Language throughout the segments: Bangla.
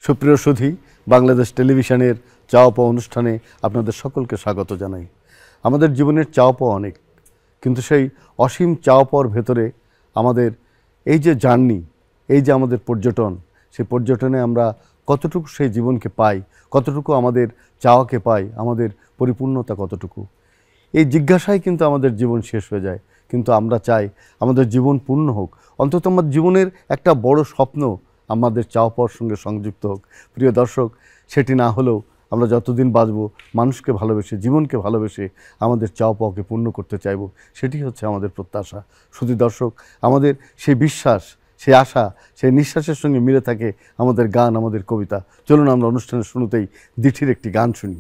সুপ্রিয় সুধী, বাংলাদেশ টেলিভিশনের চাওয়া পাওয়া অনুষ্ঠানে আপনাদের সকলকে স্বাগত জানাই। আমাদের জীবনের চাওয়া পাওয়া অনেক, কিন্তু সেই অসীম চাওয়া পাওয়ার ভেতরে আমাদের এই যে জার্নি, এই যে আমাদের পর্যটন, সেই পর্যটনে আমরা কতটুকু সেই জীবনকে পাই, কতটুকু আমাদের চাওয়াকে পাই, আমাদের পরিপূর্ণতা কতটুকু, এই জিজ্ঞাসায় কিন্তু আমাদের জীবন শেষ হয়ে যায়। কিন্তু আমরা চাই আমাদের জীবন পূর্ণ হোক, অন্তত আমার জীবনের একটা বড় স্বপ্ন আমাদের চাওয়া পাওয়ার সঙ্গে সংযুক্ত হোক। প্রিয় দর্শক, সেটি না হলেও আমরা যতদিন বাঁচব মানুষকে ভালোবেসে, জীবনকে ভালোবেসে আমাদের চাওয়া পাওয়াকে পূর্ণ করতে চাইব, সেটি হচ্ছে আমাদের প্রত্যাশা। শুধু দর্শক, আমাদের সেই বিশ্বাস, সেই আশা, সেই নিঃশ্বাসের সঙ্গে মিলে থাকে আমাদের গান, আমাদের কবিতা। চলুন আমরা অনুষ্ঠানের শুরুতেই দিঠির একটি গান শুনি।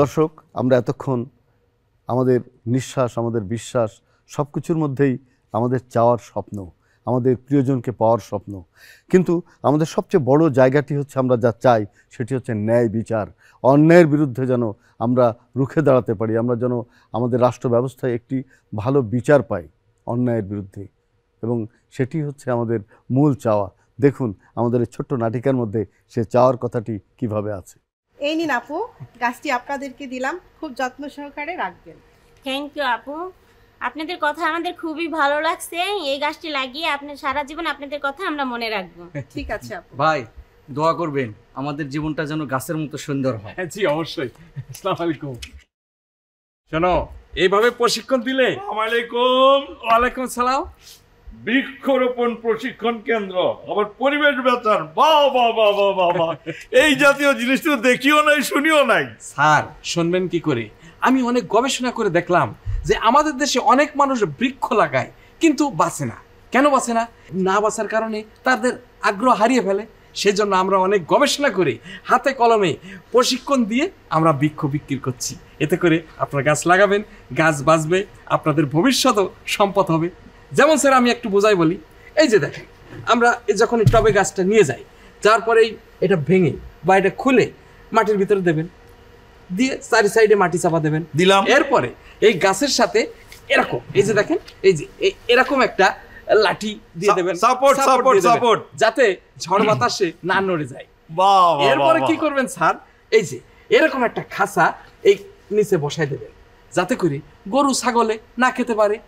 দর্শক, আমরা এতক্ষণ আমাদের নিঃশ্বাস, আমাদের বিশ্বাস সব কিছুর মধ্যেই আমাদের চাওয়ার স্বপ্ন, আমাদের প্রিয়জনকে পাওয়ার স্বপ্ন। কিন্তু আমাদের সবচেয়ে বড় জায়গাটি হচ্ছে আমরা যা চাই সেটি হচ্ছে ন্যায় বিচার। অন্যায়ের বিরুদ্ধে যেন আমরা রুখে দাঁড়াতে পারি, আমরা যেন আমাদের রাষ্ট্র ব্যবস্থায় একটি ভালো বিচার পাই অন্যায়ের বিরুদ্ধে, এবং সেটি হচ্ছে আমাদের মূল চাওয়া। দেখুন আমাদের এই ছোট্ট নাটিকার মধ্যে সে চাওয়ার কথাটি কিভাবে আছে। এই নিন আপু, গাছটি আপনাদেরকে দিলাম, খুব যত্ন সহকারে রাখবেন। থ্যাংক ইউ আপু, আপনাদের কথা আমাদের খুবই ভালো লাগছে। এই গাছটি লাগিয়ে আপনার সারা জীবন আপনাদের কথা আমরা মনে রাখবো। ঠিক আছে আপু। ভাই দোয়া করবেন আমাদের জীবনটা যেন গাছের মতো সুন্দর হয়। জি অবশ্যই। আসসালামু আলাইকুম। শোনো, এইভাবে প্রশিক্ষণ দিলে। আলাইকুম। ওয়ালাইকুম সালাম। বৃক্ষরোপণ প্রশিক্ষণ কেন্দ্র, আবার পরিবেশ বেতার, বাহ বাহ বাহ বাহ বাহ বাহ। এই জাতীয় জিনিস তো দেখিও নাই, শুনিও নাই। স্যার শুনবেন কি করে, আমি অনেক গবেষণা করে দেখলাম যে আমাদের দেশে অনেক মানুষ বৃক্ষ লাগায় কিন্তু বাঁচে না। কেন বাঁচে না? না বাঁচার কারণে তাদের আগ্রহ হারিয়ে ফেলে। সেজন্য আমরা অনেক গবেষণা করে হাতে কলমে প্রশিক্ষণ দিয়ে আমরা বৃক্ষ বিক্রি করছি। এতে করে আপনারা গাছ লাগাবেন, গাছ বাঁচবে, আপনাদের ভবিষ্যতও সম্পদ হবে। যেমন স্যার আমি একটু বোঝাই বলি, এই যে দেখেন আমরা যখন এই টবে গাছটা নিয়ে যাই, তারপরেই এটা ভেঙে বা এটা খুলে মাটির ভিতরে দেবেন, দিয়ে চারি সাইডে মাটি চাপা দেবেন, দিলাম। এরপরে এই গাছের সাথে এরকম এই যে দেখেন এই যে এরকম একটা লাঠি দিয়ে দেবেন, সাপোর্ট সাপোর্ট সাপোর্ট, যাতে ঝড় বাতাসে না নড়ে যায়। বাহ। এরপরে কি করবেন স্যার, এই যে এরকম একটা খাঁচা এই নিচে বসাই দেবেন, যাতে করে গরু ছাগলে না খেতে পারে।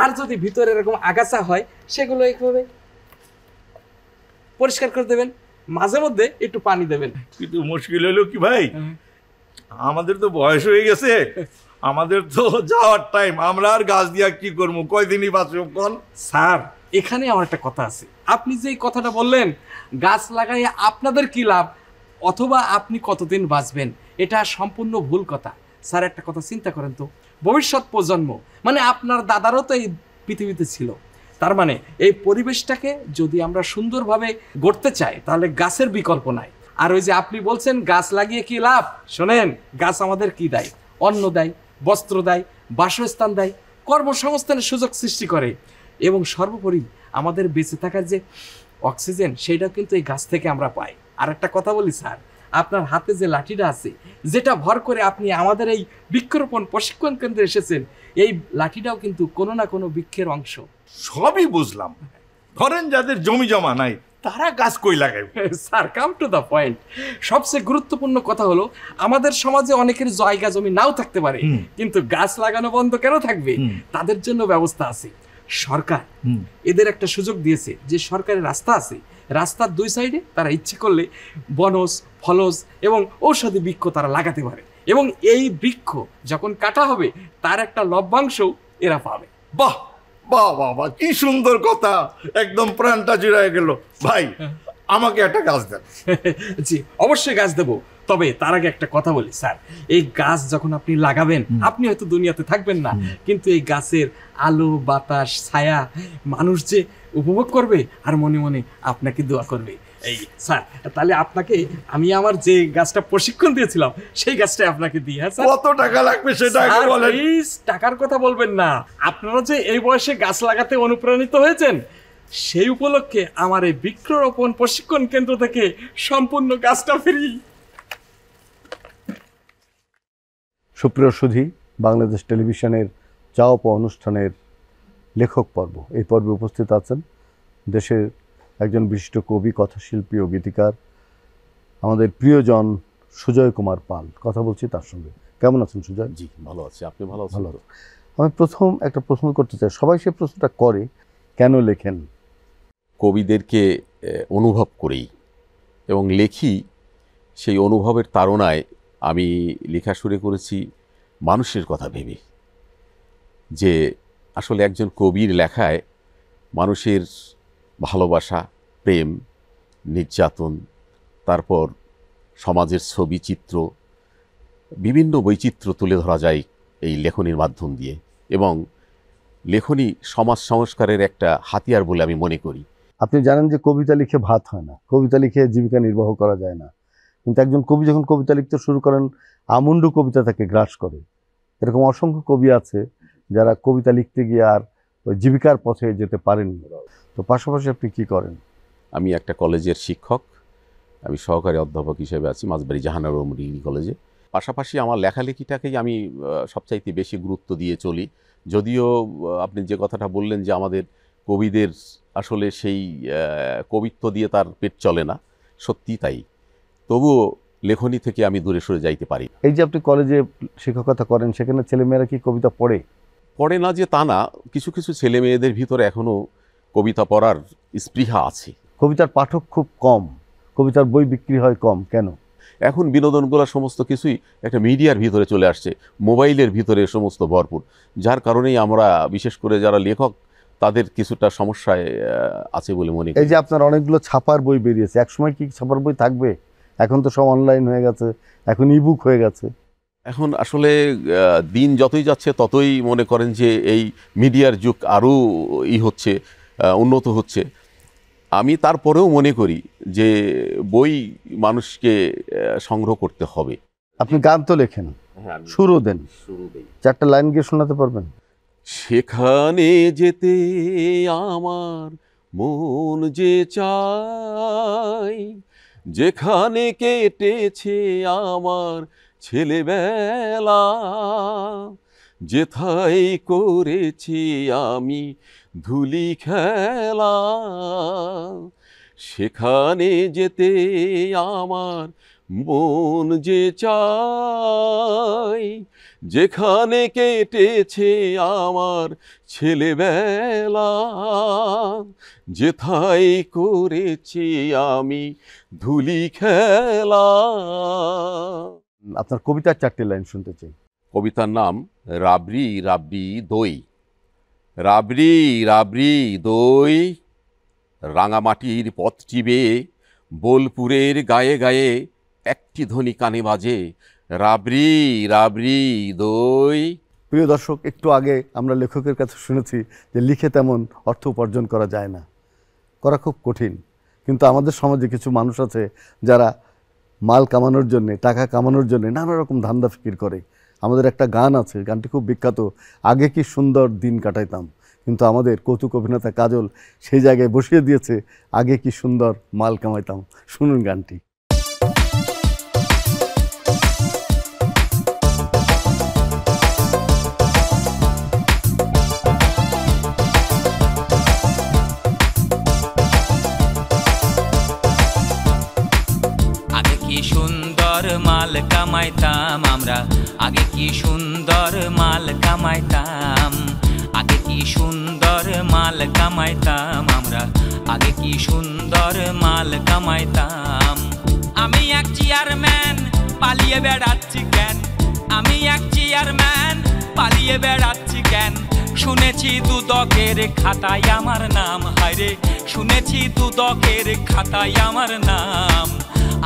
আর যদি ভিতরে এরকম আগাছা হয় সেগুলো এইভাবে পরিষ্কার করে দেবেন, মাঝে মধ্যে একটু পানি দেবেন। কিন্তু মুশকিল হলো কি ভাই, আমাদের তো বয়স হয়ে গেছে, আমাদের তো যাওয়ার টাইম, আমরা আর গাছ দিয়া কি করবো, কয়দিনই বাঁচব কোন? স্যার এখানে আমার একটা কথা আছে, আপনি যে এই কথাটা বললেন গাছ লাগাইয়ে আপনাদের কি লাভ অথবা আপনি কতদিন বাঁচবেন, এটা সম্পূর্ণ ভুল কথা। স্যার একটা কথা চিন্তা করেন তো, ভবিষ্যৎ প্রজন্ম মানে আপনার দাদারও তো এই পৃথিবীতে ছিল, তার মানে এই পরিবেশটাকে যদি আমরা সুন্দরভাবে গড়তে চাই তাহলে গাছের বিকল্প নাই। আর ওই যে আপনি বলছেন গাছ লাগিয়ে কি লাভ, শোনেন গাছ আমাদের কি দেয়, অন্ন দেয়, বস্ত্র দেয়, বাসস্থান দেয়, কর্মসংস্থানের সুযোগ সৃষ্টি করে, এবং সর্বোপরি আমাদের বেঁচে থাকার যে অক্সিজেন সেটাও কিন্তু এই গাছ থেকে আমরা পাই। আর একটা কথা বলি স্যার, আপনার হাতে যে লাঠিটা আছে, যেটা ভর করে আপনি আমাদের এই বৃক্ষরোপণ প্রশিক্ষণ কেন্দ্রে এসেছেন, এই লাঠিটাও কিন্তু কোনো না কোনো বৃক্ষের অংশ। সবই বুঝলাম, ধরেন যাদের জমি জমা নাই তারা গাছ কই লাগাইবে? Sir come to the point. সবচেয়ে গুরুত্বপূর্ণ কথা হলো আমাদের সমাজে অনেকের জায়গা জমি নাও থাকতে পারে, কিন্তু গাছ লাগানো বন্ধ কেন থাকবে? তাদের জন্য ব্যবস্থা আছে। সরকার এদের একটা সুযোগ দিয়েছে যে সরকারের রাস্তা আছে, রাস্তার দুই সাইডে তারা ইচ্ছে করলে বনজ, ফলজ এবং ঔষধি বৃক্ষ তারা লাগাতে পারে, এবং এই বৃক্ষ যখন কাটা হবে তার একটা লভ্যাংশও এরা পাবে। বাহ বাহ বাহ বাহ, কি সুন্দর কথা, একদম প্রাণটা জুড়ে গেল। ভাই আমাকে একটা গাছ দেন। জি অবশ্যই গাছ দেবো, তবে তার আগে একটা কথা বলি স্যার, এই গাছ যখন আপনি লাগাবেন আপনি হয়তো দুনিয়াতে থাকবেন না, কিন্তু এই গাছের আলো বাতাস ছায়া মানুষ যে উপভোগ করবে আর মনে মনে আপনাকে দোয়া করবে। এই স্যার তাহলে আপনাকে আমি আমার যে গাছটা প্রশিক্ষণ দিয়েছিলাম সেই গাছটা আপনাকে দিই। হ্যাঁ স্যার। কত টাকা লাগবে সেটা আগে স্যার, বলেন। প্লিজ টাকার কথা বলবেন না, আপনারা যে এই বয়সে গাছ লাগাতে অনুপ্রাণিত হয়েছেন সেই উপলক্ষে আমার এই বৃক্ষরোপণ প্রশিক্ষণ কেন্দ্র থেকে সম্পূর্ণ গাছটা ফ্রি। সুপ্রিয় সুধী, বাংলাদেশ টেলিভিশনের চাওয়া পাওয়া অনুষ্ঠানের লেখক পর্ব, এই পর্বে উপস্থিত আছেন দেশের একজন বিশিষ্ট কবি, কথাশিল্পী ও গীতিকার, আমাদের প্রিয়জন সুজয় কুমার পাল। কথা বলছি তার সঙ্গে। কেমন আছেন সুজয়? জি ভালো আছি, আপনি ভালো আছেন? ভালো। আমি প্রথম একটা প্রশ্ন করতে চাই, সবাই সে প্রশ্নটা করে, কেন লেখেন? কবিদেরকে অনুভব করেই এবং লেখি, সেই অনুভবের তাড়নায় আমি লেখা শুরু করেছি মানুষের কথা ভেবে, যে আসলে একজন কবির লেখায় মানুষের ভালোবাসা, প্রেম, নির্যাতন, তারপর সমাজের ছবি, চিত্র, বিভিন্ন বৈচিত্র্য তুলে ধরা যায় এই লেখনীর মাধ্যম দিয়ে, এবং লেখনী সমাজ সংস্কারের একটা হাতিয়ার বলে আমি মনে করি। আপনি জানেন যে কবিতা লিখে ভাত হয় না, কবিতা লিখে জীবিকা নির্বাহ করা যায় না, কিন্তু একজন কবি যখন কবিতা লিখতে শুরু করেন আমুন্ডু কবিতা তাকে গ্রাস করে। এরকম অসংখ্য কবি আছে যারা কবিতা লিখতে গিয়ে আর ওই জীবিকার পথে যেতে পারেনি। তো পাশাপাশি আপনি কি করেন? আমি একটা কলেজের শিক্ষক, আমি সহকারী অধ্যাপক হিসেবে আছি মাঝবাড়ি জাহানারা ডিগ্রি কলেজে। পাশাপাশি আমার লেখালেখিটাকেই আমি সবচাইতে বেশি গুরুত্ব দিয়ে চলি। যদিও আপনি যে কথাটা বললেন যে আমাদের কবিদের আসলে সেই কবিত্ব দিয়ে তার পেট চলে না, সত্যি তাই, তবুও লেখনী থেকে আমি দূরে সরে যাইতে পারি। এই যে আপনি কলেজে শিক্ষকতা করেন, সেখানে ছেলেমেয়েরা কি কবিতা পড়ে? পড়ে না যে তা না, কিছু কিছু ছেলে মেয়েদের ভিতরে এখনও কবিতা পড়ার স্পৃহা আছে। কবিতার পাঠক খুব কম, কবিতার বই বিক্রি হয় কম, কেন? এখন বিনোদনগুলো সমস্ত কিছুই একটা মিডিয়ার ভিতরে চলে আসছে, মোবাইলের ভিতরে সমস্ত ভরপুর, যার কারণেই আমরা বিশেষ করে যারা লেখক তাদের কিছুটা সমস্যায় আছে বলে মনে করি। এই যে আপনার অনেকগুলো ছাপার বই বেরিয়েছে, একসময় কি ছাপার বই থাকবে? এখন তো সব অনলাইন হয়ে গেছে, এখন ইবুক হয়ে গেছে। এখন আসলে দিন যতই যাচ্ছে ততই মনে করেন যে এই মিডিয়ার যুগ আরও হচ্ছে, উন্নত হচ্ছে। আমি তারপরেও মনে করি যে বই মানুষকে সংগ্রহ করতে হবে। আপনি গান তো লেখেন, শুরু দেন, চারটা লাইন গিয়ে শোনাতে পারবেন? সেখানে যেতে আমার মন যে চাই, যেখানে কেটেছে আমার ছেলেবেলা, যেথায় করেছি আমি ধুলি খেলা, সেখানে যেতে আমার মন যে চাই, যেখানে কেটেছে আমার ছেলেবেলা, যেথায় করেছি আমি ধুলি খেলা। আপনার কবিতার চারটি লাইন শুনতে চাই। কবিতার নাম রাবড়ি রাবড়ি দই। রাবড়ি রাবড়ি দই, রাঙামাটির পথ চিবে বোলপুরের গায়ে গায়ে একটি ধ্বনি কানে বাজে, রাবড়ি রাবড়ি দই। প্রিয় দর্শক, একটু আগে আমরা লেখকের কাছে শুনেছি যে লিখে তেমন অর্থ উপার্জন করা যায় না, করা খুব কঠিন। কিন্তু আমাদের সমাজে কিছু মানুষ আছে যারা মাল কামানোর জন্যে, টাকা কামানোর জন্যে নানা রকম ধান্দা ফিকির করে। আমাদের একটা গান আছে, গানটি খুব বিখ্যাত, আগে কি সুন্দর দিন কাটাইতাম, কিন্তু আমাদের কৌতুক অভিনেতা কাজল সেই জায়গায় বসিয়ে দিয়েছে আগে কি সুন্দর মাল কামাইতাম। শুনুন গানটি। আগে কি সুন্দর মাল কামাইতাম আমরা, আগে কি সুন্দর মাল কামাইতাম, আগে কি সুন্দর মাল কামাইতাম আমরা, আগে কি সুন্দর মাল কামাইতাম। আমি এক চেয়ারম্যান পালিয়ে বেড়াচ্ছি কেন, আমি এক চেয়ারম্যান পালিয়ে বেড়াচ্ছি কেন, শুনেছি দুদকের খাতায় আমার নাম, হায়রে শুনেছি দুদকের খাতায় আমার নাম।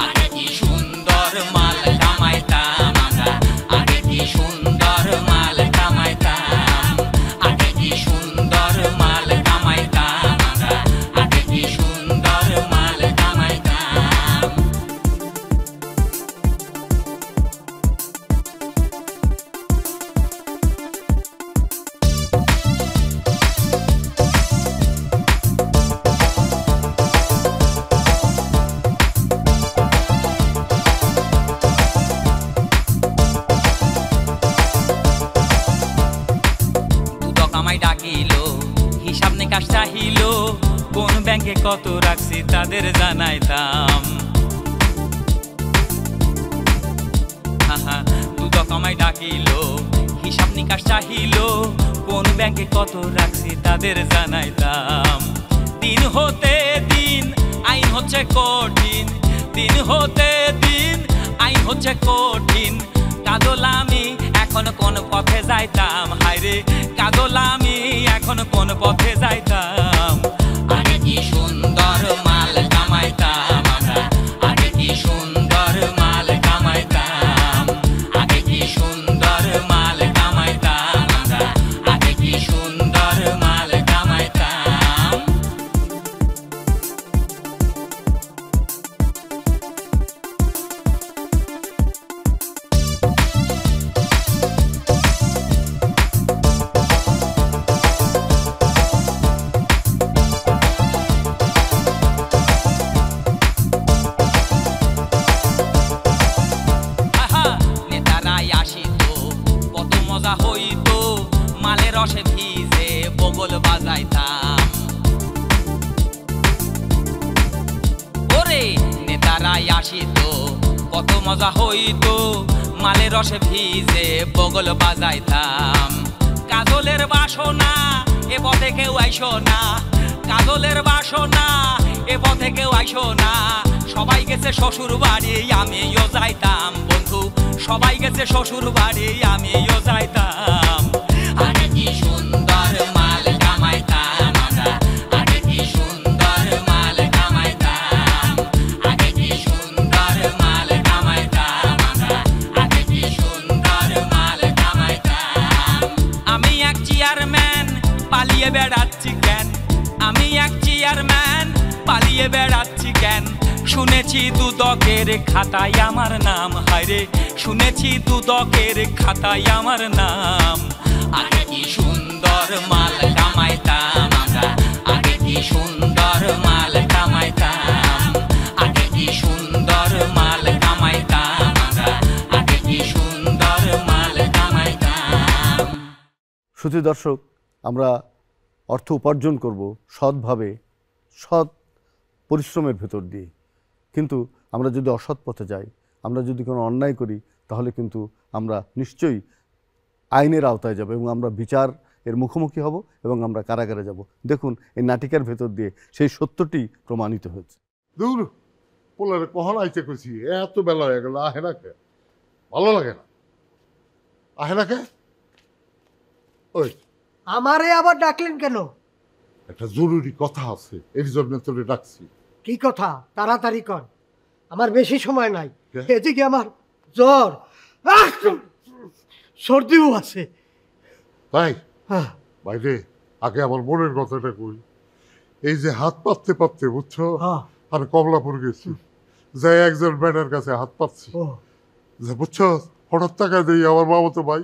আগে কি সুন্দর মাল কামাইতাম আমরা, আগে কি সুন্দর মাল কামাইতাম, আগে কি সুন্দর মাল কামাইতাম আমরা, আগে কি সুন্দর মাল কামাইতাম। হিসাব নিকাশ চাহিল, কোন ব্যাংকে কত রাখছি তাদের জানাইতাম। দুদক আমায় ডাকিল, হিসাব নিকাশ চাহিল, কোন ব্যাংকে কত রাখছি তাদের জানাইতাম। দিন হতে দিন আইন হচ্ছে কঠিন, দিন হতে দিন আইন হচ্ছে কঠিন, কাজল আমি এখন কোন পথে যাইতাম, হায়রে কাজল আমি এখন কোন পথে যাইতাম। আগে কি সুন্দর মাল কামাইতাম আমরা, আগে কি সুন্দর মাল কামাইতাম, আগে কি সুন্দর মাল কামাইতাম আমরা, আগে কি সুন্দর মাল কামাইতাম। মজা হইতো মালের রসে ভিজে বগল বাজাইতাম। ওরে নেতারাই আসিত কত মজা হইতো মালের রসে ভিজে বগল বাজাইতাম। কাজলের বাসনা এ পথে কেউ আইসো না, কাজলের বাসনা এ পথে কেউ আইসো না। সবাই গেছে শ্বশুর বাড়ি আমিও যাইতাম বন্ধু, সবাই গেছে শ্বশুর বাড়ি আমিও যাইতাম। আগে কি সুন্দর মাল কামাইতাম আমরা, আগে কি সুন্দর মাল কামাইতাম, আগে কি সুন্দর মাল কামাইতাম আমরা, আগে কি সুন্দর মাল কামাইতাম। আমি এক চেয়ারম্যান পালিয়ে বেড়াচ্ছি কেন, আমি এক চেয়ারম্যান পালিয়ে বেড়াচ্ছি কেন। শুনেছি দুদকের খাতায় আমার নাম, হায়রে শুনেছি দুদকের খাতায় আমার নাম। আগে কি সুন্দর মাল কামাইতাম আমরা, আগে কি সুন্দর মাল কামাইতাম, আগে কি সুন্দর মাল কামাইতাম আমরা, আগে কি সুন্দর মাল কামাইতাম। শ্রোতা দর্শক, আমরা অর্থ উপার্জন করব সৎভাবে, সৎ পরিশ্রমের ভেতর দিয়ে। কিন্তু আমরা যদি অসৎ পথে যাই, আমরা যদি কোনো অন্যায় করি, তাহলে কিন্তু আমরা নিশ্চয়ই আইনের আওতায় যাব এবং আমরা বিচার এর মুখোমুখি হব এবং আমরা কারাগারে যাব। দেখুন এই নাটিকার ভেতর দিয়ে সেই সত্যটি প্রমাণিত হয়েছে। দূর পোলারে কখন আইতে কইছি, এত বেলা হয়ে গেল, আহে না কে? ভালো লাগে না, আহে না কে? ওই আমারে আবার ডাকলেন কেন? একটা জরুরি কথা আছে, এর জন্য তোরে ডাকছি। কি কথা? তাড়াতাড়ি কর, আমার বেশি সময় নাই। কে? এদিকে আমার জ্বর, সর্দিও আছে। তাই হ্যাঁ, বাইরে আগে আমার মনের কথাটা কই। এই যে হাত পাততে পাততে, বুঝছো, হ্যাঁ। আমি কমলাপুর গেছি, যাই একজন ম্যাডার কাছে হাত পাচ্ছি, ও যে বুঝছো, হঠাৎ টাকা দিই আমার মামাতো ভাই,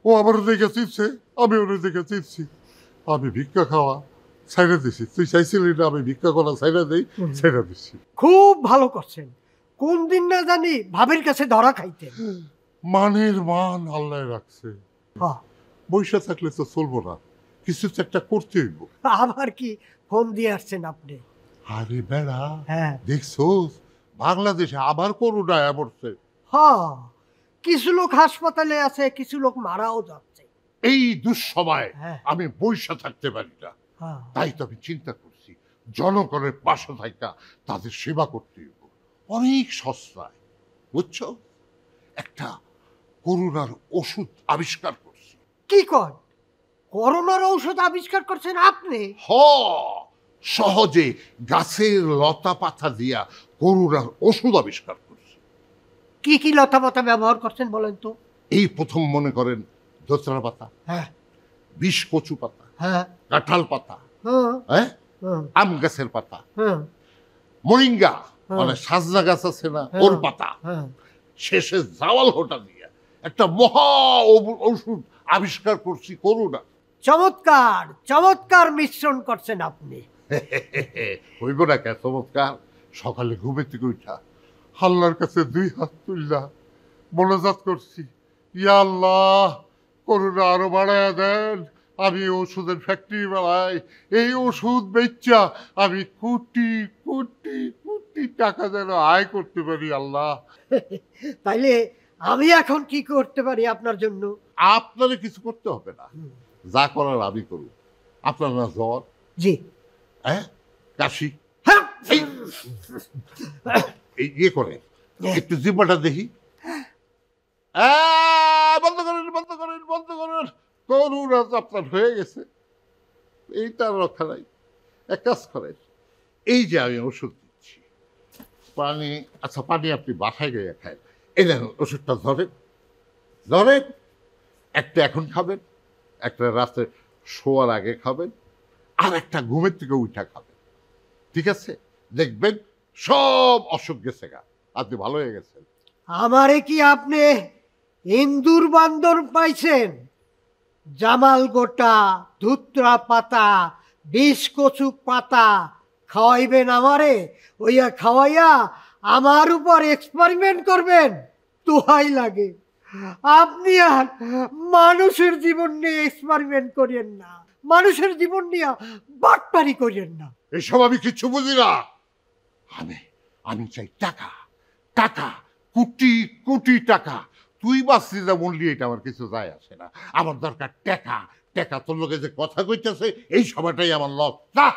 ও আমার দেখে চিপছে, আমি ওর দেখে চিপছি। আমি ভিক্ষা খাওয়া ছাইড়া দিছি, তুই চাইছিলি না আমি ভিক্ষা করা ছাইড়া দিই, ছাইড়া দিছি। খুব ভালো করছেন। কোন দিন না জানি ভাবির কাছে ধরা খাইতেন। মানের মান আল্লাহ রাখছে, হ্যাঁ, বৈশা থাকলে তো চলবো না, কিছু তো একটা করতে হইব। আবার কি ফোন দিয়ে আসছেন আপনি? আরে বেড়া, হ্যাঁ দেখছো বাংলাদেশে আবার করোনা পড়ছে। হ্যাঁ, কিছু লোক হাসপাতালে আছে, কিছু লোক মারাও যাচ্ছে। এই দুঃসময় হ্যাঁ। আমি বৈশা থাকতে পারি না, হ্যাঁ, তাই তো আমি চিন্তা করছি জনগণের পাশে থাকা তাদের সেবা করতে হইব অনেক সস্তায়। বুঝছো, একটা করোনার ওষুধ আবিষ্কার করছি। কি কর? করোনার ঔষধ আবিষ্কার করছেন আপনি? হ, সহজে গাছের লতা পাতা দিয়া করোনার ওষুধ আবিষ্কার করছি। কি কি লতা পাতা ব্যবহার করছেন বলেন তো? এই প্রথম মনে করেন দোতরা পাতা, হ্যাঁ বিষ কচু পাতা, হ্যাঁ কাঁঠাল পাতা, হ্যাঁ হ্যাঁ, হ্যাঁ আম গাছের পাতা, হ্যাঁ মরিঙ্গা মানে সাজনা গাছ আছে না, ওর পাতা, হ্যাঁ। শেষে জাওয়াল হোটা দিয়া একটা মহা ঔষধ আবিষ্কার করছি করোনা। চমৎকার চমৎকার মিশ্রণ করছেন আপনি। হইব না কে চমৎকার? সকালে ঘুমের থেকে উঠা আল্লাহর কাছে দুই হাত তুললা মোনাজাত করছি, ইয়া আল্লাহ করোনা আরো বাড়ায়া দেন, আমি ওষুধের ফ্যাক্টরি বানাই, এই ওষুধ বেচা আমি কোটি কোটি কোটি টাকা যেন আয় করতে পারি আল্লাহ। তাইলে আমি এখন কি করতে পারি আপনার জন্য? আপনারে কিছু করতে হবে না, যা করার আমি করব। আপনার না জ্বর, জি, হ্যাঁ, কাশি, হ্যাঁ। এই ইয়ে করে একটু জিব্বাটা দেখি। বন্ধ করেন বন্ধ করেন বন্ধ করেন, করোনা আপনার হয়ে গেছে, এইটার রক্ষা নাই। এক কাজ করেন, এই যে আমি ওষুধ দিচ্ছি, পানি, আচ্ছা পানি আপনি বাসায় গিয়ে খান, এই দেখেন ওষুধটা ধরেন ধরেন, একটা এখন খাবেন, একটা রাতে শোয়ার আগে খাবেন, আর একটা ঘুমের থেকে উঠা খাবেন, ঠিক আছে? দেখবেন সব অসুখ গেছে গা, আপনি ভালো হয়ে গেছেন। আমারে কি আপনি ইন্দুর বান্দর পাইছেন? জামাল গোটা, ধুত্রা পাতা, বিষ কচু পাতা খাওয়াইবেন আমারে, ওইয়া খাওয়াইয়া আমার উপর এক্সপেরিমেন্ট করবেন? দোহাই লাগে, আপনি আর মানুষের জীবন নিয়ে এক্সপেরিমেন্ট করেন না, মানুষের জীবন নিয়ে বাটপারি করেন না। এসব আমি কিচ্ছু বুঝি না। আমি আমি চাই টাকা, টাকা, কোটি কোটি টাকা। তুই বাঁচলি না বললি এটা আমার কিছু যায় আসে না। আমার দরকার টাকা। টাকা তোর লোকে যে কথা কইতেছে এই সময়টাই আমার লস। না,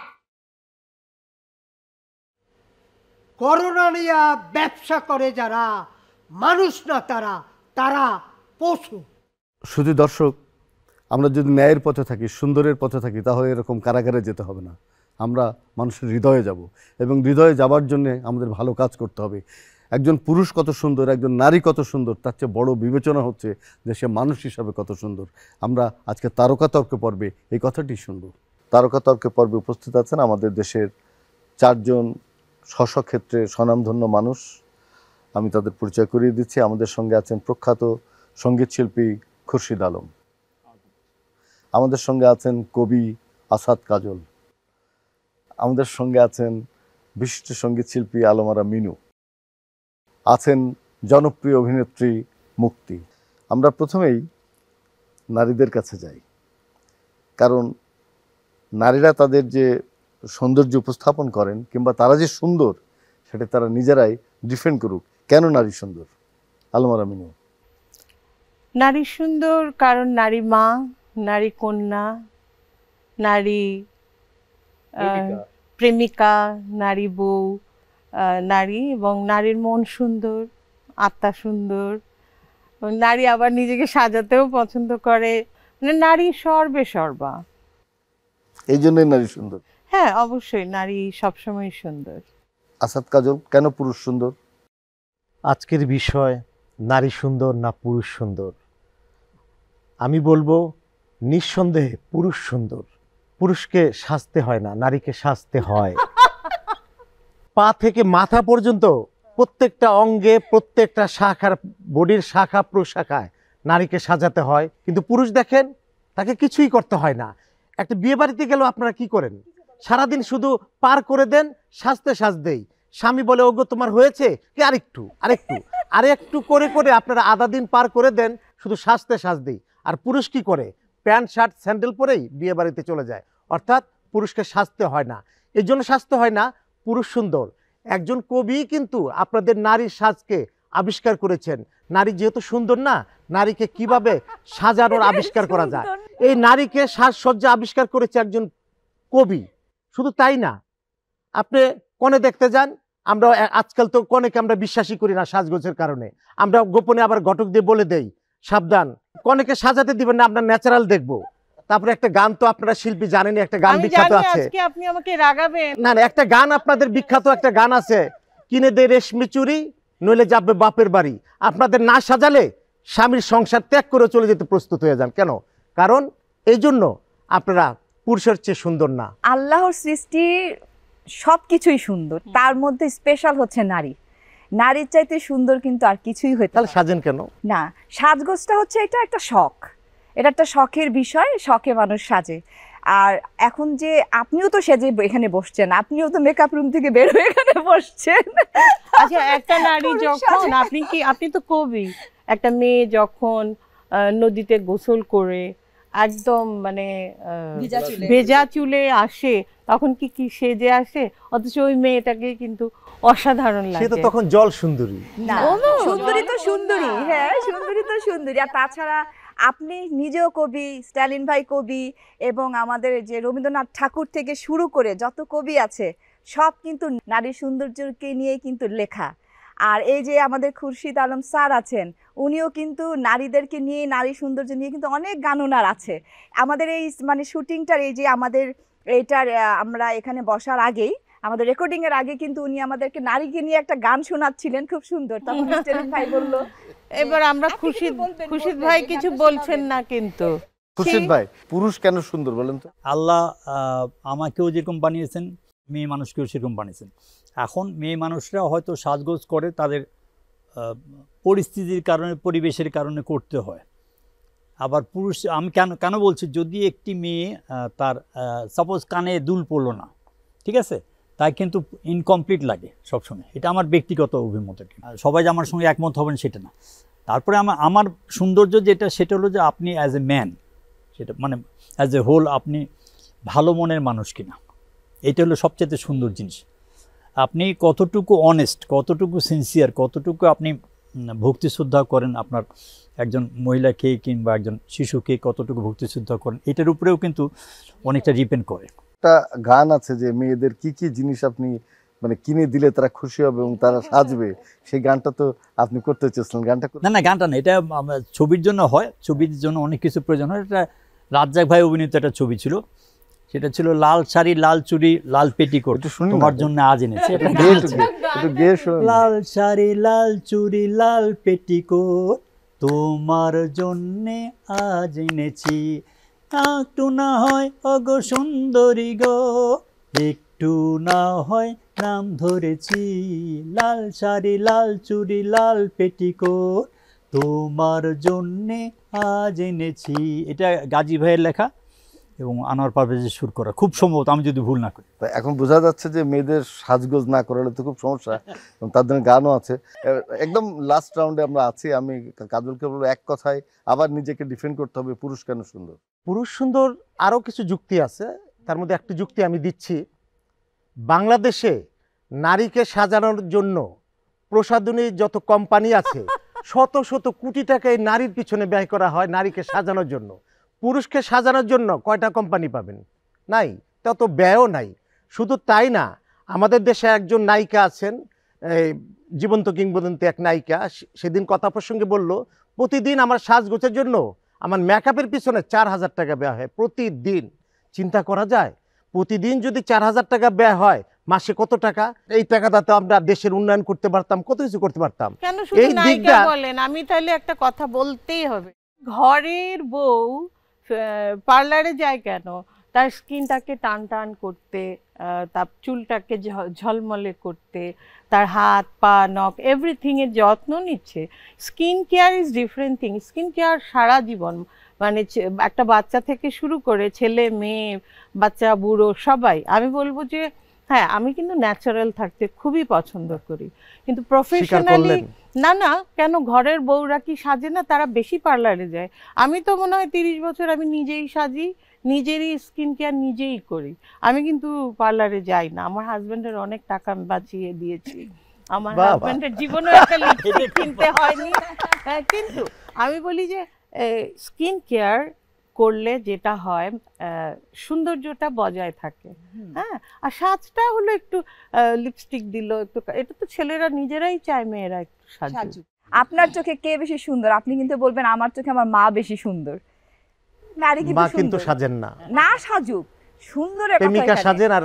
করোনা নিয়ে ব্যবসা করে যারা, মানুষ না তারা, তারা পশু। শুধু দর্শক, আমরা যদি ন্যায়ের পথে থাকি, সুন্দরের পথে থাকি, তাহলে এরকম কারাগারে যেতে হবে না। আমরা মানুষের হৃদয়ে যাব, এবং হৃদয়ে যাবার জন্য আমাদের ভালো কাজ করতে হবে। একজন পুরুষ কত সুন্দর, একজন নারী কত সুন্দর, তার চেয়ে বড় বিবেচনা হচ্ছে যে সে মানুষ হিসাবে কত সুন্দর। আমরা আজকে তারকা তর্ক পর্বে এই কথাটি শুনব। তারকা তর্ক পর্বে উপস্থিত আছেন আমাদের দেশের 4 জন স্ব ক্ষেত্রে স্বনামধন্য মানুষ। আমি তাদের পরিচয় করিয়ে দিচ্ছি। আমাদের সঙ্গে আছেন প্রখ্যাত সঙ্গীত শিল্পী খুরশিদ আলম, আমাদের সঙ্গে আছেন কবি আসাদ কাজল, আমাদের সঙ্গে আছেন বিশিষ্ট সঙ্গীত শিল্পী আলমারা মিনু, আছেন জনপ্রিয় অভিনেত্রী মুক্তি। আমরা প্রথমেই নারীদের কাছে যাই, কারণ নারীরা তাদের যে সৌন্দর্য উপস্থাপন করেন কিংবা তারা যে সুন্দর সেটা তারা নিজেরাই ডিফেন্ড করুক। কেন নারী সুন্দর? আলমারা মিনু। নারী সুন্দর কারণ নারী মা, নারী কন্যা, নারী প্রেমিকা, নারী বউ, নারী, এবং নারীর মন সুন্দর, আত্মা সুন্দর, নারী আবার নিজেকে সাজাতেও পছন্দ করে, মানে নারী সর্বে সর্বা। এই জন্যই নারী সুন্দর। হ্যাঁ, অবশ্যই নারী সবসময় সুন্দর। আসাদ কাজল, কেন পুরুষ সুন্দর? আজকের বিষয় নারী সুন্দর না পুরুষ সুন্দর। আমি বলবো নিঃসন্দেহে পুরুষ সুন্দর। পুরুষকে সাজতে হয় না, নারীকে সাজতে হয়। পা থেকে মাথা পর্যন্ত প্রত্যেকটা অঙ্গে, প্রত্যেকটা শাখার, বডির শাখা প্রশাখায় নারীকে সাজাতে হয়। কিন্তু পুরুষ দেখেন, তাকে কিছুই করতে হয় না। একটা বিয়ে বাড়িতে গেলেও আপনারা কি করেন? সারাদিন শুধু পার করে দেন সাজতে সাজতেই। স্বামী বলে, ওগো তোমার হয়েছে কি, আরেকটু আরেকটু আরেকটু করে করে আপনারা আধা দিন পার করে দেন শুধু সাজতে সাজতেই। আর পুরুষ কি করে? প্যান্ট শার্ট স্যান্ডেল পরেই বিয়ে বাড়িতে চলে যায়। অর্থাৎ পুরুষকে সাজতে হয় না। এই জন্য সাজতে হয় না, পুরুষ সুন্দর। একজন কবি কিন্তু আপনাদের নারীর সাজকে আবিষ্কার করেছেন। নারী যেহেতু সুন্দর না, নারীকে কিভাবে সাজানোর আবিষ্কার করা যায়, এই নারীকে সাজসজ্জা আবিষ্কার করেছে একজন কবি। শুধু তাই না, আপনি কনে দেখতে যান, আমরা আজকাল তো কনেকে আমরা বিশ্বাসই করি না সাজগোজের কারণে। আমরা গোপনে আবার ঘটক দিয়ে বলে দেই, সাবধান, কনেকে সাজাতে দিবেন না, আমরা ন্যাচারাল দেখবো। তারপরে একটা গান তো আপনারা শিল্পী জানেন, একটা গান বিখ্যাত আছে। আপনি আমাকে রাগাবেন না, একটা গান আপনাদের বিখ্যাত একটা গান আছে, কিনে দে রেশমি চুরি নইলে যাবে বাপের বাড়ি। আপনাদের না সাজালে স্বামীর সংসার ত্যাগ করে চলে যেতে প্রস্তুত হয়ে যান। কেন? কারণ এই জন্য আপনারা পুরুষের চেয়ে সুন্দর না। আল্লাহর সৃষ্টি সব কিছুই সুন্দর, তার মধ্যে স্পেশাল হচ্ছে নারী। নারীর চাইতে সুন্দর কিন্তু আর কিছুই হইতে তাহলে সাজেন কেন? না, সাজগোজটা হচ্ছে এটা একটা শখ, এটা একটা শখের বিষয়, শখে মানুষ সাজে। আর এখন যে আপনিও তো সেজে এখানে বসছেন, আপনিও তো মেকআপ রুম থেকে বের হয়ে এখানে বসছেন। আচ্ছা, একটা নারী যখন, আপনি তো কবি, একটা মেয়ে যখন নদীতে গোসল করে একদম মানে ভেজা চুলে আসে, তখন কি কি সেজে আসে, অথচ ওই মেয়েটাকে কিন্তু অসাধারণ লাগে। সে তো তখন জল সুন্দরী। না, সুন্দরী তো সুন্দরী, হ্যাঁ সুন্দরী তো সুন্দরী। আর তাছাড়া আপনি নিজেও কবি, স্ট্যালিন ভাই কবি, এবং আমাদের যে রবীন্দ্রনাথ ঠাকুর থেকে শুরু করে যত কবি আছে সব কিন্তু নারী সৌন্দর্যকে নিয়ে কিন্তু লেখা। আর এই যে আমাদের খুরশিদ আলম স্যার আছেন, উনিও কিন্তু নারীদেরকে নিয়ে, নারী সৌন্দর্য নিয়ে কিন্তু অনেক গান ওনার আছে। আমাদের এই মানে শুটিংটার, এই যে আমাদের এইটার আমরা এখানে বসার আগেই, আমাদের রেকর্ডিং এর আগে কিন্তু উনি আমাদেরকে নারীকে নিয়ে একটা গান শোনাচ্ছিলেন, খুব সুন্দর। তখন স্ট্যালিন ভাই বলল, এবার আমরা খুরশিদ ভাই কিছু বলছেন না কিন্তু। খুরশিদ ভাই, পুরুষ কেন সুন্দর বলেন তো? আল্লাহ আমাকেও যেরকম বানিয়েছেন, মেয়ে মানুষকেও সেরকম বানিয়েছেন। এখন মেয়ে মানুষরা হয়তো সাজগোজ করে তাদের পরিস্থিতির কারণে, পরিবেশের কারণে করতে হয়। আবার পুরুষ, আমি কেন বলছি, যদি একটি মেয়ে তার সাপোজ কানে দুল পড়লো না, ঠিক আছে, তাই কিন্তু ইনকমপ্লিট লাগে সবসময়। এটা আমার ব্যক্তিগত অভিমত, সবাই যে আমার সঙ্গে একমত হবেন সেটা না। তারপরে আমার সৌন্দর্য যেটা সেটা হলো যে আপনি অ্যাজ এ ম্যান, সেটা মানে অ্যাজ এ হোল আপনি ভালো মনের মানুষ কিনা, এটা হলো সবচেয়ে সুন্দর জিনিস। আপনি কতটুকু অনেস্ট, কতটুকু সিনসিয়ার, কতটুকু আপনি ভক্তি শ্রদ্ধা করেন আপনার একজন মহিলাকে কিংবা একজন শিশুকে কতটুকু ভক্তি শ্রদ্ধা করেন, এটার উপরেও কিন্তু অনেকটা ডিপেন্ড করে। একটা গান আছে যে মেয়েদের কি কি জিনিস আপনি মানে কিনে দিলে তারা খুশি হবে এবং তারা সাজবে, সেই গানটা তো আপনি করতে চেয়েছিলেন। গানটা না গানটা না, এটা ছবির জন্য হয়, ছবির জন্য অনেক কিছু প্রয়োজন হয়। এটা রাজ্জাক ভাই অভিনীত একটা ছবি ছিল, সেটা ছিল লাল শাড়ি লাল চুড়ি লাল পেটিকোট তোমার জন্য আজ এনেছি। লাল শাড়ি লাল চুড়ি লাল পেটিকোট তোমার জন্যে আজ এনেছি, একটু না হয় অগো সুন্দরী গো, একটু না হয় নাম ধরেছি, লাল শাড়ি লাল চুড়ি লাল পেটিকোট তোমার জন্যে আজ এনেছি। এটা গাজী ভাইয়ের লেখা এবং আনোয়ার পারভেজের সুর করা, খুব সম্ভবত, আমি যদি ভুল না করি। এখন বোঝা যাচ্ছে যে মেয়েদের সাজগোজ না করালে তো খুব সমস্যা, এবং তার জন্য গানও আছে। একদম লাস্ট রাউন্ডে আমরা আছি, আমি কাজলকে বলবো এক কথায় আবার নিজেকে ডিফেন্ড করতে হবে, পুরুষ কেন সুন্দর। পুরুষ সুন্দর আরও কিছু যুক্তি আছে, তার মধ্যে একটি যুক্তি আমি দিচ্ছি। বাংলাদেশে নারীকে সাজানোর জন্য প্রসাধনী যত কোম্পানি আছে শত শত কোটি টাকা এই নারীর পিছনে ব্যয় করা হয় নারীকে সাজানোর জন্য। পুরুষকে সাজানোর জন্য কয়টা কোম্পানি পাবেন? নাই, তত ব্যয়ও নাই। শুধু তাই না, আমাদের দেশে একজন নায়িকা আছেন, জীবন্ত কিংবদন্তি এক নায়িকা, সেদিন কথা প্রসঙ্গে বলল প্রতিদিন আমার সাজগোজের জন্য আমার মেকআপের পিছনে 4,000 টাকা ব্যয় হয় প্রতিদিন। চিন্তা করা যায়, প্রতিদিন যদি 4,000 টাকা ব্যয় হয়, মাসে কত টাকা? এই টাকাটা তো আমরা দেশের উন্নয়ন করতে পারতাম, কত কিছু করতে পারতাম। কেন শুধু নায়িকা বলেন, আমি তাহলে একটা কথা বলতেই হবে, ঘরের বউ পার্লারে যায় কেন? তার স্কিনটাকে টান টান করতে, তার চুলটাকে ঝলমলে করতে, তার হাত পা নখ এভরিথিং এর যত্ন নিচ্ছে। Skin care is different thing. Skin care সারা জীবন, মানে একটা বাচ্চা থেকে শুরু করে ছেলে মেয়ে বাচ্চা বুড়ো সবাই। আমি বলবো যে হ্যাঁ, আমি কিন্তু ন্যাচারাল থাকতে খুবই পছন্দ করি, কিন্তু প্রফেশনালি না কেন ঘরের বউরা কি সাজে না? তারা বেশি পার্লারে যায়। আমি তো মনে হয় 30 বছর আমি নিজেই সাজি, নিজেরই স্কিন কেয়ার নিজেই করি। আমি কিন্তু পার্লারে যাই না। আমার হাজবেন্ডের অনেক টাকা বাঁচিয়ে দিয়েছি, আমার হাজবেন্ডের জীবনে একটা লিপস্টিক কিনতে হয়নি। কিন্তু আমি বলি যে স্কিন কেয়ার করলে যেটা হয় সৌন্দর্যটা বজায় থাকে। হ্যাঁ, আর সাজটা হলো একটু লিপস্টিক দিল একটু, এটা তো ছেলেরা নিজেরাই চায় মেয়েরা একটু সাজুক। আপনার চোখে কে বেশি সুন্দর? আপনি কিন্তু বলবেন আমার চোখে আমার মা বেশি সুন্দর। নারী কিন্তু সাজেন না, না সাজুক, সুন্দরের কথা প্রেমিকা সাজেন আর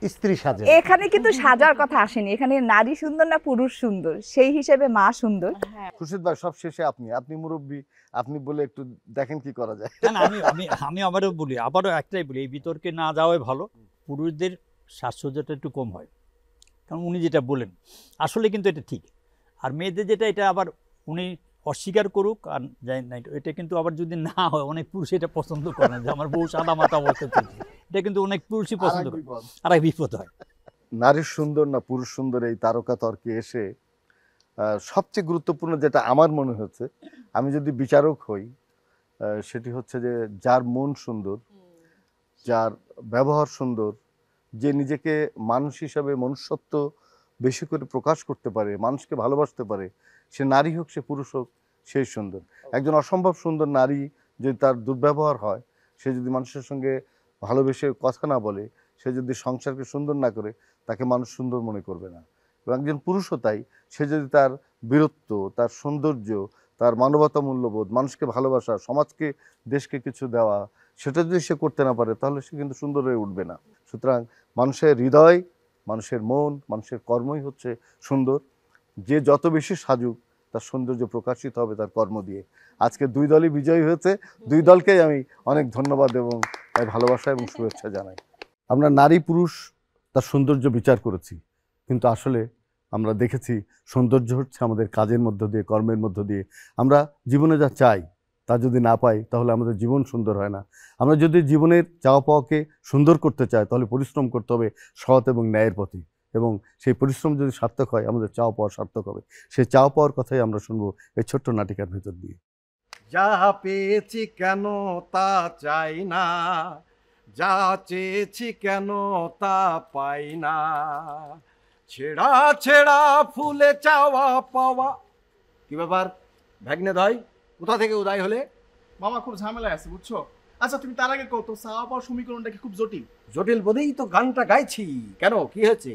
স্ত্রী সাজেন। এখানে কিন্তু সাজার কথা আসেনি, এখানে নারী সুন্দর না পুরুষ সুন্দর, সেই হিসেবে মা সুন্দর। খুরশিদ ভাই, সব শেষে আপনি মুরব্বী, আপনি বলে একটু দেখেন কি করা যায়। না আমি আবারও বলি, একটাই বলি, এই বিতর্কে না যাওয়াই ভালো। পুরুষদের সাজসজ্জাটা একটু কম হয়, কারণ উনি যেটা বলেন আসলে কিন্তু এটা ঠিক। আর মেয়েদের যেটা, এটা আবার উনি অস্বীকার করুক আর যাই না, এটা কিন্তু আবার যদি না হয়, অনেক পুরুষ এটা পছন্দ করে না যে আমার বউ সাদা মাথা অবস্থা চলছে, এটা কিন্তু অনেক পুরুষই পছন্দ করে, আর এক বিপদ হয়। নারী সুন্দর না পুরুষ সুন্দর, এই তারকা তর্কে এসে সবচেয়ে গুরুত্বপূর্ণ যেটা আমার মনে হচ্ছে, আমি যদি বিচারক হই, সেটি হচ্ছে যে যার মন সুন্দর, যার ব্যবহার সুন্দর, যে নিজেকে মানুষ হিসাবে মনুষ্যত্ব বেশি করে প্রকাশ করতে পারে, মানুষকে ভালোবাসতে পারে, সে নারী হোক সে পুরুষ হোক, সেই সুন্দর। একজন অসম্ভব সুন্দর নারী যদি তার দুর্ব্যবহার হয়, সে যদি মানুষের সঙ্গে ভালোবেসে কথা না বলে, সে যদি সংসারকে সুন্দর না করে, তাকে মানুষ সুন্দর মনে করবে না। এবং একজন পুরুষও তাই, সে যদি তার বীরত্ব, তার সৌন্দর্য, তার মানবতা মূল্যবোধ, মানুষকে ভালোবাসা, সমাজকে দেশকে কিছু দেওয়া, সেটা যদি সে করতে না পারে, তাহলে সে কিন্তু সুন্দর হয়ে উঠবে না। সুতরাং মানুষের হৃদয়, মানুষের মন, মানুষের কর্মই হচ্ছে সুন্দর। যে যত বেশি সাজুক, তার সৌন্দর্য প্রকাশিত হবে তার কর্ম দিয়ে। আজকে দুই দলই বিজয়ী হয়েছে, দুই দলকেই আমি অনেক ধন্যবাদ এবং ভালোবাসা এবং শুভেচ্ছা জানাই। আমরা নারী পুরুষ তার সৌন্দর্য বিচার করেছি, কিন্তু আসলে আমরা দেখেছি সৌন্দর্য হচ্ছে আমাদের কাজের মধ্য দিয়ে, কর্মের মধ্য দিয়ে। আমরা জীবনে যা চাই তা যদি না পাই, তাহলে আমাদের জীবন সুন্দর হয় না। আমরা যদি জীবনের চাওয়া পাওয়াকে সুন্দর করতে চাই, তাহলে পরিশ্রম করতে হবে সৎ এবং ন্যায়ের পথে, এবং সেই পরিশ্রম যদি সার্থক হয় আমাদের চাওয়া পাওয়া সার্থক হবে। সেই চাওয়া পাওয়ার কথাই আমরা শুনবো এই ছোট্ট নাটিকার ভিতর দিয়ে। যা পেয়েছি কেন তা চাই না, যা চেয়েছি কেন তা পাই না, ছেঁড়া ছেঁড়া ফুলে চাওয়া পাওয়া। কি ব্যাপার ভাগ্নে দয়, কোথা থেকে উদয় হলে? মামা খুব ঝামেলায় আছে বুঝছো। আচ্ছা তুমি তার আগে কত চাওয়া পাওয়ার সমীকরণটা কি খুব জটিল? জটিল বলেই তো গানটা গাইছি। কেন, কি হয়েছে?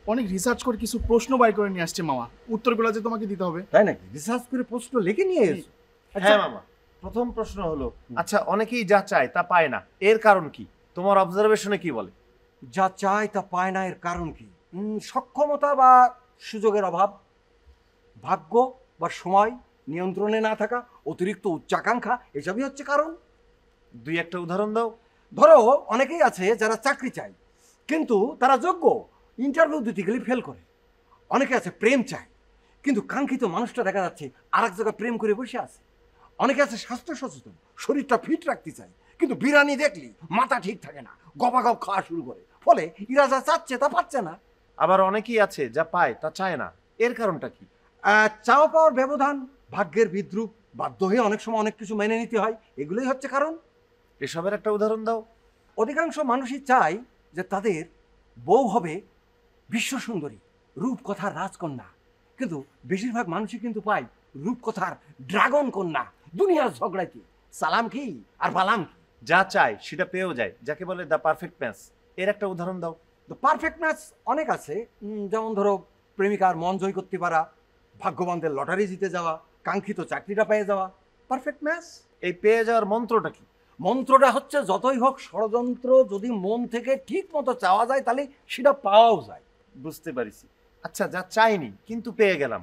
অনেক রিসার্চ করে কিছু প্রশ্ন বাই করে নিয়ে আসছে মামা, উত্তরগুলো যে তোমাকে দিতে হবে। তাই নাকি? রিসার্চ করে প্রশ্ন লিখে নিয়ে এসো? হ্যাঁ মামা, প্রথম প্রশ্ন হলো, আচ্ছা অনেকেই যা চায় তা পায় না, এর কারণ কি? তোমার অবজারভেশনে কি বলে? যা চায় তা পায় না, এর কারণ কি? সক্ষমতা বা সুযোগের অভাব, ভাগ্য বা সময় নিয়ন্ত্রণে না থাকা, অতিরিক্ত উচ্চাকাঙ্ক্ষা, এসবই হচ্ছে কারণ। দুই একটা উদাহরণ দাও। ধরো অনেকেই আছে যারা চাকরি চায় কিন্তু তারা যোগ্য, ইন্টারভিউ দিতে গেলে ফেল করে। অনেকে আছে প্রেম চায় কিন্তু কাঙ্ক্ষিত মানুষটা দেখা যাচ্ছে আর এক জায়গায় প্রেম করে বসে আছে। অনেকে আছে স্বাস্থ্য সচেতন, শরীরটা ফিট রাখতে চায় কিন্তু বিরিয়ানি দেখলি মাথা ঠিক থাকে না, গপাগপ খাওয়া শুরু করে, ফলে ইরা যা চাচ্ছে তা পাচ্ছে না। আবার অনেকেই আছে যা পায় তা চায় না, এর কারণটা কি? চাওয়া পাওয়ার ব্যবধান, ভাগ্যের বিদ্রুপ, বাধ্য হয়ে অনেক সময় অনেক কিছু মেনে নিতে হয়, এগুলোই হচ্ছে কারণ। এসবের একটা উদাহরণ দাও। অধিকাংশ মানুষই চায় যে তাদের বউ হবে বিশ্বসুন্দরী, রূপকথার রাজকন্যা, কিন্তু বেশিরভাগ মানুষই কিন্তু পায় রূপকথার ড্রাগন কন্যা। দুনিয়ার ঝগড়ায় সালাম কি আর বালাম কি, যা চায় সেটা পেয়েও যায়, যাকে বলে দ্য পারফেক্ট ম্যাচ। এর একটা উদাহরণ দাও। দ্য পারফেক্ট ম্যাচ অনেক আছে, যেমন ধরো প্রেমিকার মন জয় করতে পারা, ভাগ্যবানদের লটারি জিতে যাওয়া, কাঙ্ক্ষিত চাকরিটা পেয়ে যাওয়া, পারফেক্ট ম্যাচ। এই পেয়ে যাওয়ার মন্ত্রটা কি? মন্ত্রটা হচ্ছে যতই হোক ষড়যন্ত্র, যদি মন থেকে ঠিক মতো চাওয়া যায় তাহলে সেটা পাওয়াও যায়। বুঝতে পারিছি। আচ্ছা যা চাইনি কিন্তু পেয়ে গেলাম,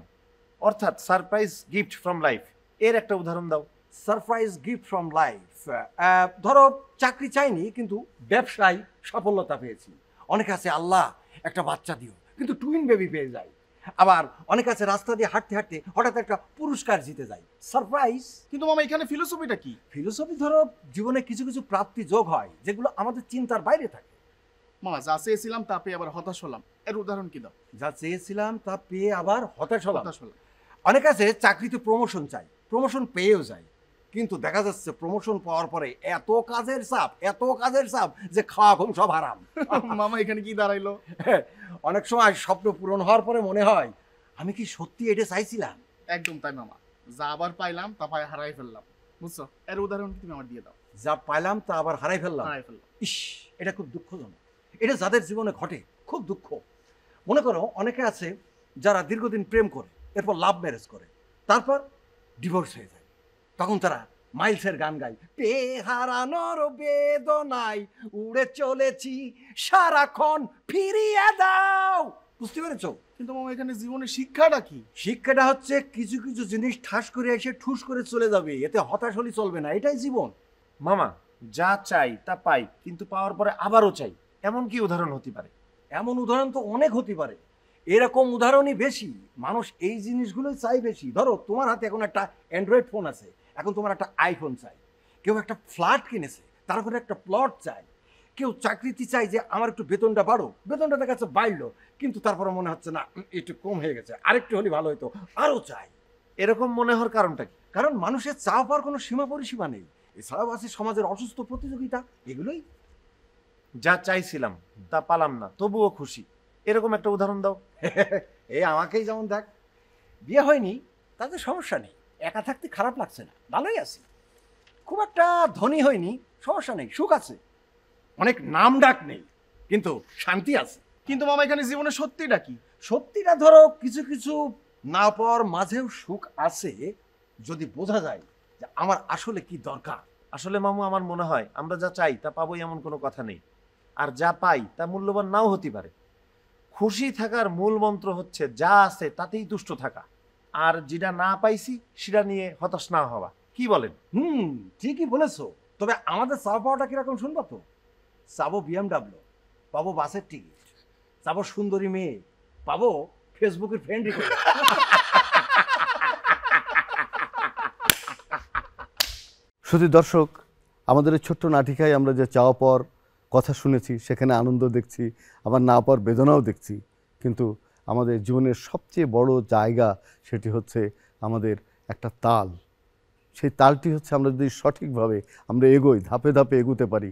অর্থাৎ সারপ্রাইজ গিফট ফ্রম লাইফ, এর একটা উদাহরণ দাও। সারপ্রাইজ গিফট ফ্রম লাইফ, ধরো চাকরি চাইনি কিন্তু ব্যবসায় সফলতা পেয়েছি। অনেকে আছে আল্লাহ একটা বাচ্চা দিও, কিন্তু টুইন বেবি পেয়ে যায়। আবার অনেক আছে রাস্তা দিয়ে হাঁটতে হাঁটতে হঠাৎ একটা পুরস্কার জিতে যায়, সারপ্রাইজ। কিন্তু মামা এখানে ফিলোসফিটা কি? ফিলোসফি ধরো জীবনে কিছু কিছু প্রাপ্তি যোগ হয় যেগুলো আমাদের চিন্তার বাইরে থাকে। মামা যা চেয়েছিলাম তা পেয়ে আবার হতাশ হলাম, এর উদাহরণ কি দাও? যা চেয়েছিলাম তা পেয়ে আবার হতাশ হলাম। অনেক আছে চাকরিতে প্রমোশন চাই, প্রমোশন পেয়েও যায়, কিন্তু দেখা যাচ্ছে প্রমোশন পাওয়ার পরে এত কাজের চাপ যে খাওয়া ঘুম সব হারাম। মামা এখানে কি দাঁড়াইলো? অনেক সময় স্বপ্ন পূরণ হওয়ার পরে মনে হয় আমি কি সত্যি এটা চাইছিলাম? একদম তাই মামা, যা আবার পাইলাম তা পাই হারাই ফেললাম, বুঝছো? এর উদাহরণ কি তুমি আমার দিয়ে দাও। যা পাইলাম তা আবার হারাই ফেললাম। ইস, এটা খুব দুঃখজনক। এটা যাদের জীবনে ঘটে খুব দুঃখ। মনে করো অনেকে আছে যারা দীর্ঘদিন প্রেম করে এরপর লাভ ম্যারেজ করে, তারপর ডিভোর্স হয়ে যায়, তখন তারা মাইলসের গান গায়, বেহারানোর বেদনায় উড়ে চলেছি সারাক্ষণ ফিরিয়ে দাও। বুঝতে পেরেছো? কিন্তু মামা এখানে জীবনের শিক্ষাটা কি? শিক্ষাটা হচ্ছে কিছু কিছু জিনিস ঠাস করে এসে ঠুস করে চলে যাবে, এতে হতাশ হলে চলবে না, এটাই জীবন। মামা যা চাই তা পাই কিন্তু পাওয়ার পরে আবারও চাই, এমন কি উদাহরণ হতে পারে? এমন উদাহরণ তো অনেক হতে পারে, এরকম উদাহরণই বেশি। মানুষ এই জিনিসগুলোই চাই বেশি। ধরো তোমার হাতে এখন একটা অ্যান্ড্রয়েড ফোন আছে, এখন তোমার একটা আইফোন চাই। কেউ একটা ফ্ল্যাট কিনেছে, তার উপরে একটা প্লট চাই। কেউ চাকরিতে চাই যে আমার একটু বেতনটা বাড়ো, বেতনটা দেখা যাচ্ছে বাড়লো কিন্তু তারপরে মনে হচ্ছে না একটু কম হয়ে গেছে, আরেকটু হলে ভালো হতো, আরও চাই। এরকম মনে হওয়ার কারণটা কি? কারণ মানুষের চাওয়া পাওয়ার কোনো সীমা পরিসীমা নেই। এছাড়াও আছে সমাজের অসুস্থ প্রতিযোগিতা, এগুলোই। যা চাইছিলাম তা পালাম না তবুও খুশি, এরকম একটা উদাহরণ দাও। এই আমাকেই যেমন দেখ, বিয়ে হয়নি তাতে সমস্যা নেই, একা থাকতে খারাপ লাগছে না, ভালোই আছি। খুব একটা ধনী হয়নি, সমস্যা নেই, সুখ আছে। অনেক নাম ডাক নেই কিন্তু শান্তি আছে। কিন্তু মামা এখানে জীবনের সত্যিটা কি? সত্যিটা ধরো কিছু কিছু না পাওয়ার মাঝেও সুখ আছে যদি বোঝা যায় যে আমার আসলে কি দরকার। আসলে মামু আমার মনে হয় আমরা যা চাই তা পাবোই এমন কোনো কথা নেই, আর যা পাই তা মূল্যবান নাও হতে পারে। খুশি থাকার মূল মন্ত্র হচ্ছে যা আছে তাতেই তুষ্ট থাকা, আর যেটা না পাইছি সেটা নিয়ে হতাশ না হওয়া। কি বলেন? ঠিকই বলেছো। তবে আমাদের চাওয়া পাওয়াটা কিরকম শুনবো তো? চাবো BMW, পাবো বাসের টিকিট, চাবো সুন্দরী মেয়ে, পাবো ফেসবুকের ফ্রেন্ড রিকোয়েস্ট। শুধু দর্শক, আমাদের এই ছোট্ট নাটিকায় আমরা যে চাওয়া পাওয়ার কথা শুনেছি, সেখানে আনন্দ দেখছি, আবার না পাওয়ার বেদনাও দেখছি। কিন্তু আমাদের জীবনের সবচেয়ে বড় জায়গা সেটি হচ্ছে আমাদের একটা তাল। সেই তালটি হচ্ছে আমরা যদি সঠিকভাবে আমরা এগোই, ধাপে ধাপে এগোতে পারি।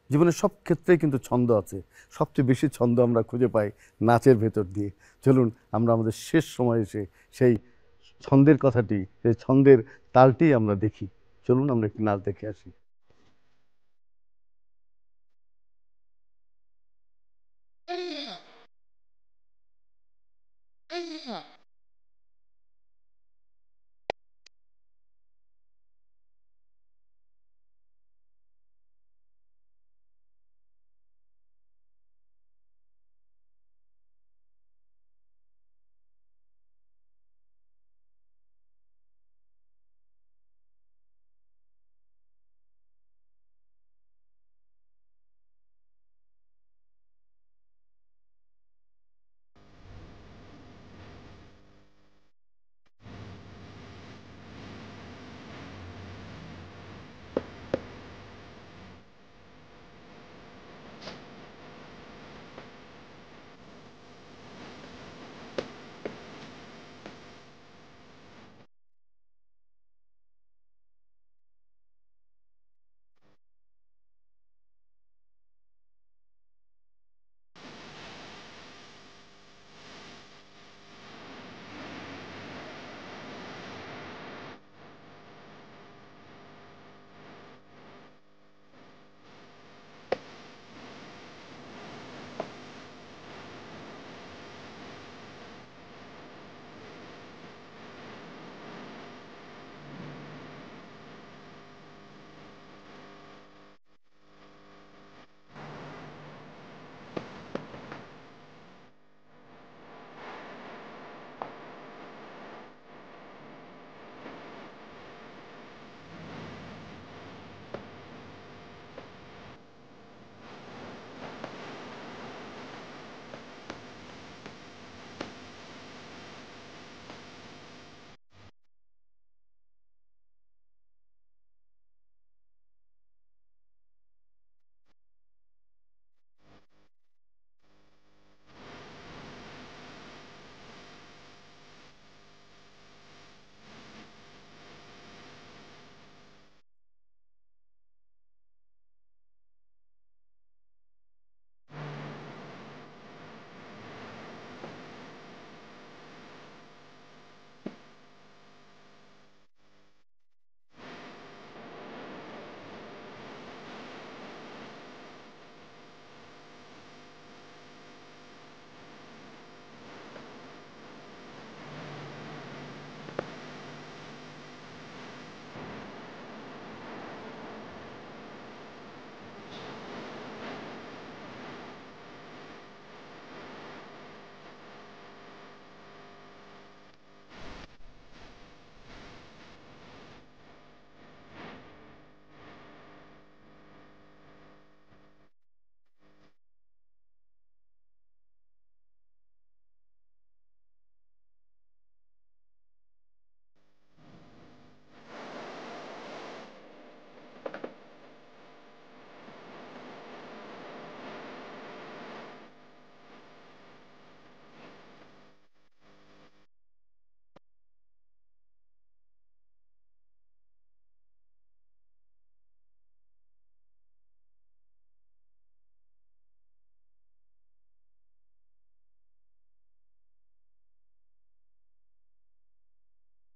জীবনের সব ক্ষেত্রেই কিন্তু ছন্দ আছে, সবচেয়ে বেশি ছন্দ আমরা খুঁজে পাই নাচের ভেতর দিয়ে। চলুন আমরা আমাদের শেষ সময় এসে সেই ছন্দের কথাটি, সেই ছন্দের তালটি আমরা দেখি। চলুন আমরা একটি নাচ দেখে আসি।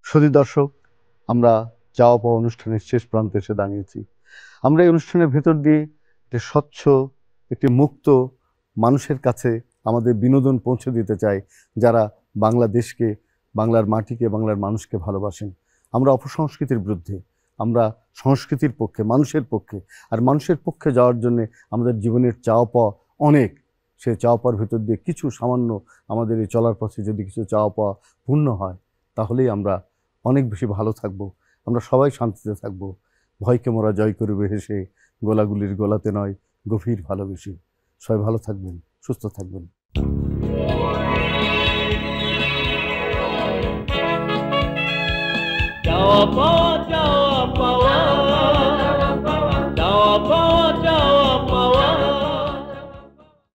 সুধী দর্শক, আমরা চাওয়া পাওয়া অনুষ্ঠানের শেষ প্রান্তে এসে দাঁড়িয়েছি। আমরা এই অনুষ্ঠানের ভেতর দিয়ে একটি স্বচ্ছ, একটি মুক্ত মানুষের কাছে আমাদের বিনোদন পৌঁছে দিতে চাই, যারা বাংলাদেশকে, বাংলার মাটিকে, বাংলার মানুষকে ভালোবাসেন। আমরা অপসংস্কৃতির বিরুদ্ধে, আমরা সংস্কৃতির পক্ষে, মানুষের পক্ষে। আর মানুষের পক্ষে যাওয়ার জন্যে আমাদের জীবনের চাওয়া পাওয়া অনেক। সেই চাওয়া পাওয়ার ভেতর দিয়ে কিছু সামান্য আমাদের এই চলার পথে যদি কিছু চাওয়া পাওয়া পূর্ণ হয়, তাহলেই আমরা অনেক বেশি ভালো থাকব, আমরা সবাই শান্তিতে থাকব। ভয়কে মোরা জয় করিবে হেসে, গোলাগুলির গোলাতে নয় গভীর ভালোবেসে। সবাই ভালো থাকবেন, সুস্থ থাকবেন। চাওয়া পাওয়া, চাওয়া পাওয়া, চাওয়া পাওয়া, চাওয়া